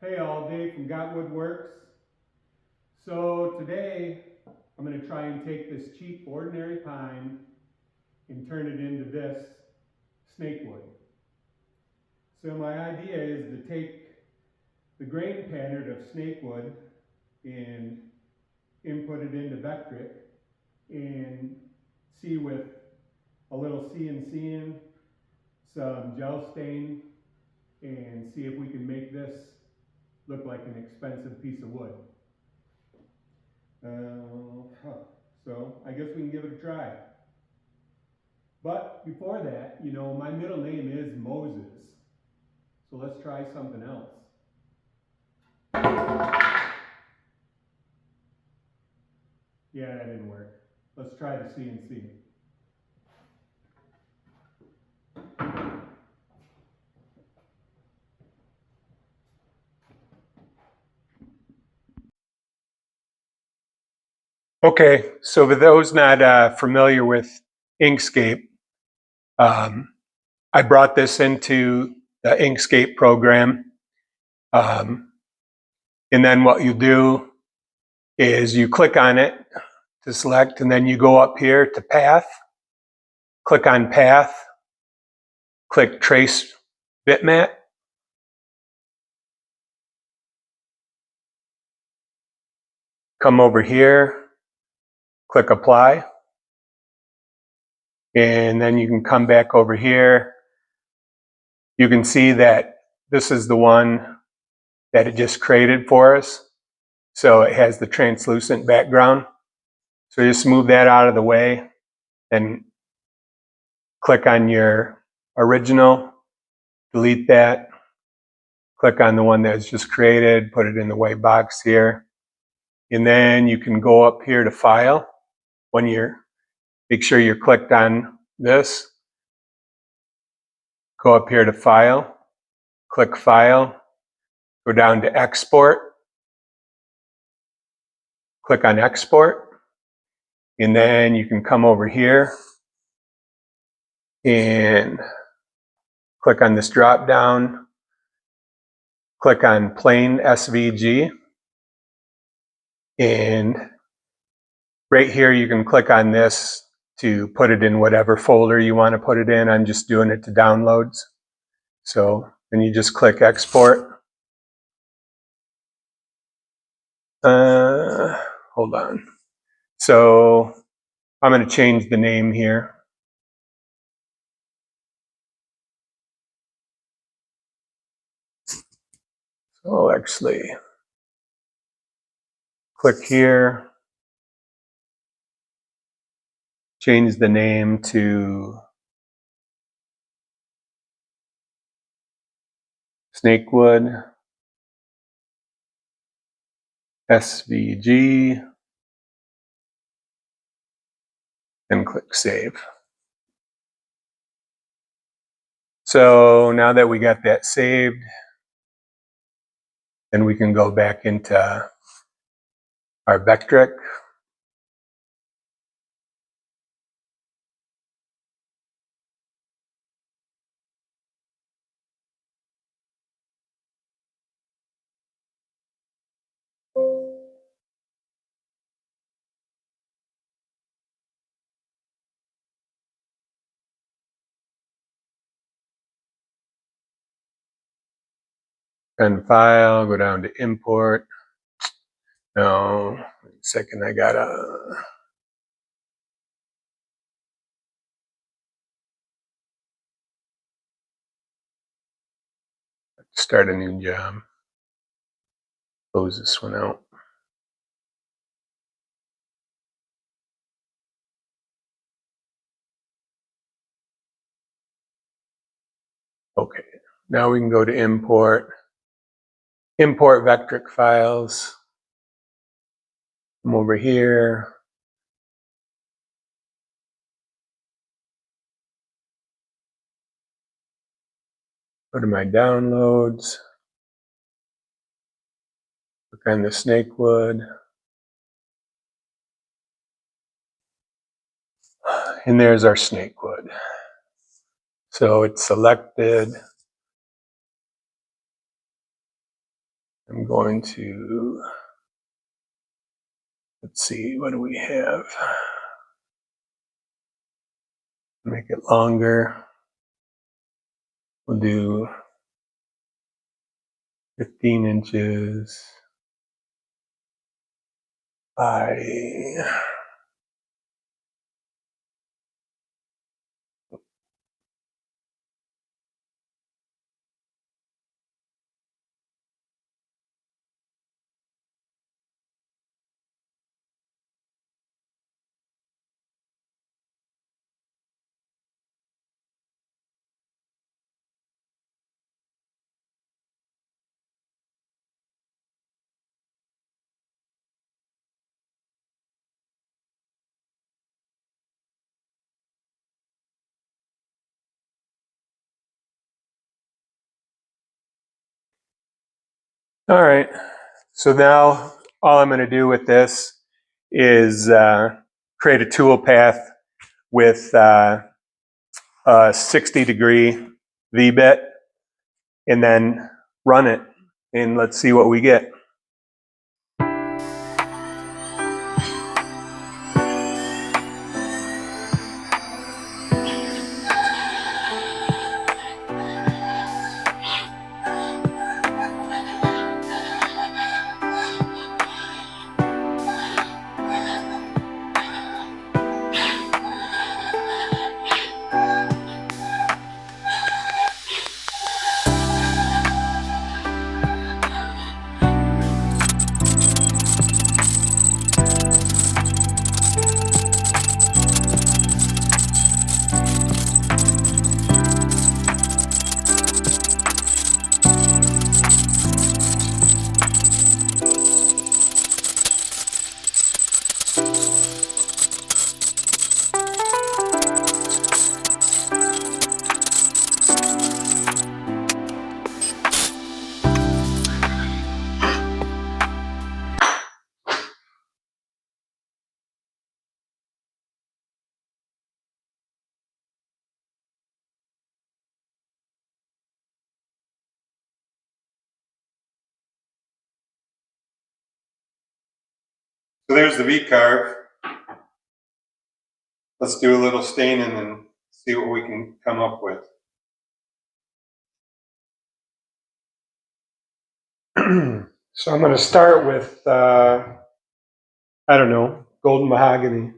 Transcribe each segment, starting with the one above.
Hey all, Dave from Gott Woodworks. So today I'm going to try and take this cheap ordinary pine and turn it into this snakewood. So my idea is to take the grain pattern of snakewood and input it into Vectric and see with a little CNCing, some gel stain, and see if we can make this look like an expensive piece of wood. So I guess we can give it a try. But before that, my middle name is Moses. So let's try something else. Yeah, that didn't work. Let's try the CNC. Okay, so for those not familiar with Inkscape, I brought this into the Inkscape program. And then what you do is you click on it to select, and then you go up here to Path, click on Path, click Trace Bitmap. Come over here, click Apply. And then you can come back over here. You can see that this is the one that it just created for us. So it has the translucent background. So just move that out of the way and click on your original, delete that, click on the one that was just created, put it in the white box here. And then you can go up here to File. Make sure you're clicked on this. Go up here to File, click File, go down to Export, click on Export, and then you can come over here and click on this drop down, click on Plain SVG, and right here you can click on this to put it in whatever folder you want to put it in. I'm just doing it to downloads. So then you just click Export. Hold on. So I'm going to change the name here. So I'll actually click here, change the name to Snakewood SVG, and click Save. So now that we got that saved, then we can go back into our Vectric. And File, go down to Import. No, wait a second, I gotta start a new job. Close this one out. Okay, now we can go to Import. Import Vectric files. Come over here. Go to my downloads. Click on the Snakewood. And there's our Snakewood. So it's selected. I'm going to, let's see, what do we have? Make it longer. We'll do 15 inches by all right, so now all I'm going to do with this is create a tool path with a 60-degree V-bit and then run it, and let's see what we get. So there's the V-carve. Let's do a little staining and see what we can come up with. So I'm going to start with, I don't know, golden mahogany.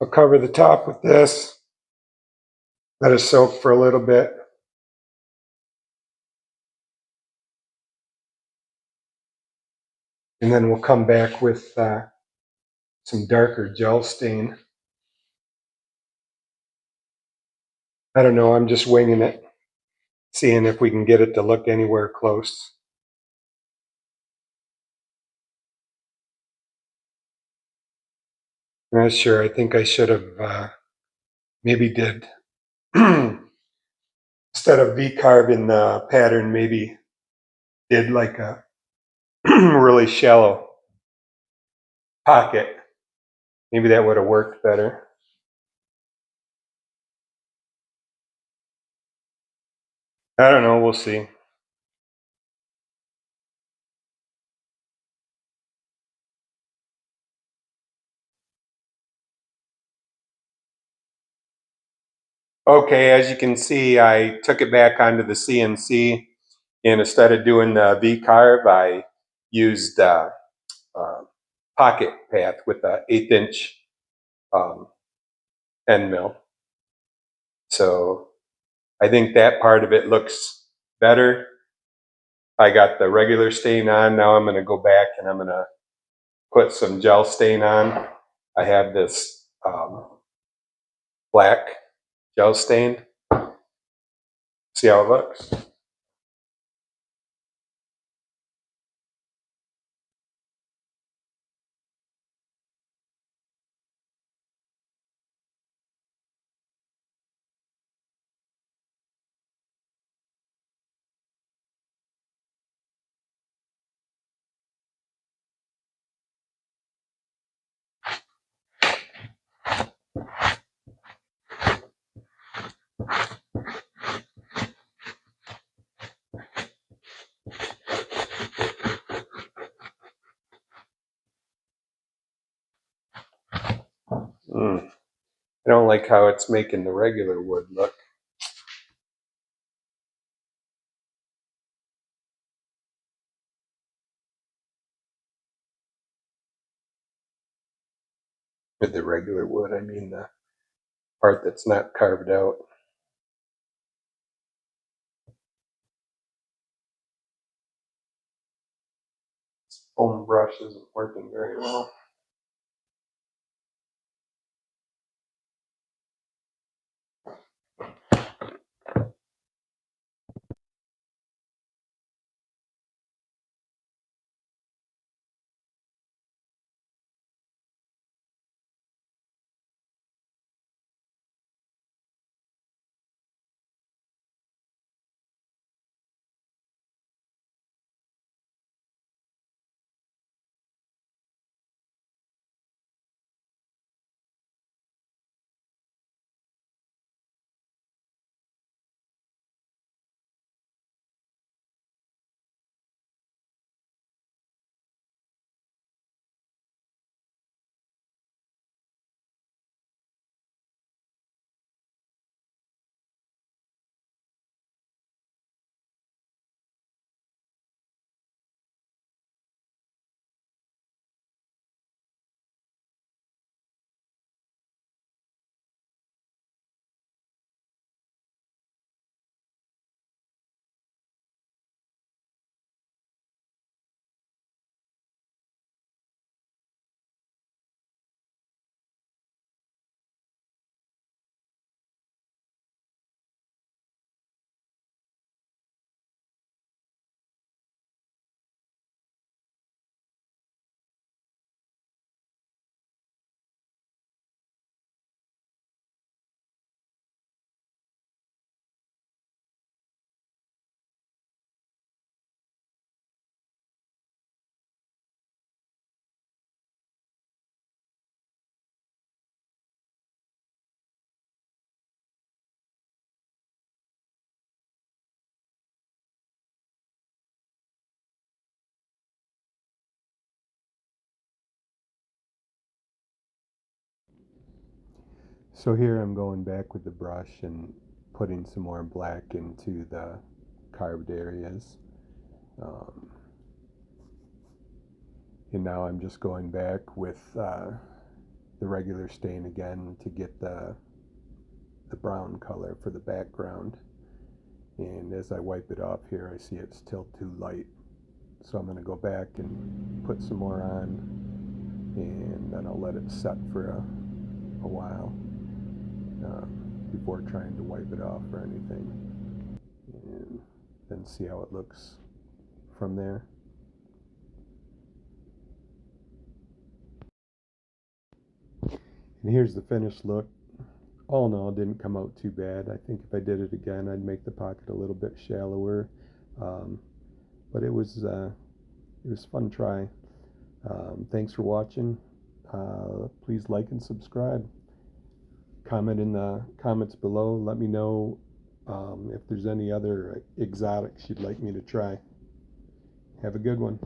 I'll cover the top with this. Let it soak for a little bit. And then we'll come back with some darker gel stain. I don't know, I'm just winging it, seeing if we can get it to look anywhere close. I'm not sure, I think I should have maybe did, instead of V-carving the pattern, maybe did like a really shallow pocket. Maybe that would have worked better. I don't know, we'll see. Okay, as you can see, I took it back onto the CNC, and instead of doing the V-carve, I used pocket path with an 1/8 inch end mill. So I think that part of it looks better. I got the regular stain on. Now I'm going to go back and I'm going to put some gel stain on. I have this black gel stain. See how it looks. don't like how it's making the regular wood look. With the regular wood, I mean the part that's not carved out. This foam brush isn't working very well. So here I'm going back with the brush and putting some more black into the carved areas. And now I'm just going back with the regular stain again to get the brown color for the background. And as I wipe it off here, I see it's still too light. So I'm going to go back and put some more on, and then I'll let it set for a while before trying to wipe it off or anything. And then see how it looks from there. And here's the finished look. All in all, it didn't come out too bad. I think if I did it again, I'd make the pocket a little bit shallower. But it was fun try. Thanks for watching. Please like and subscribe. Comment in the comments below. Let me know if there's any other exotics you'd like me to try. Have a good one.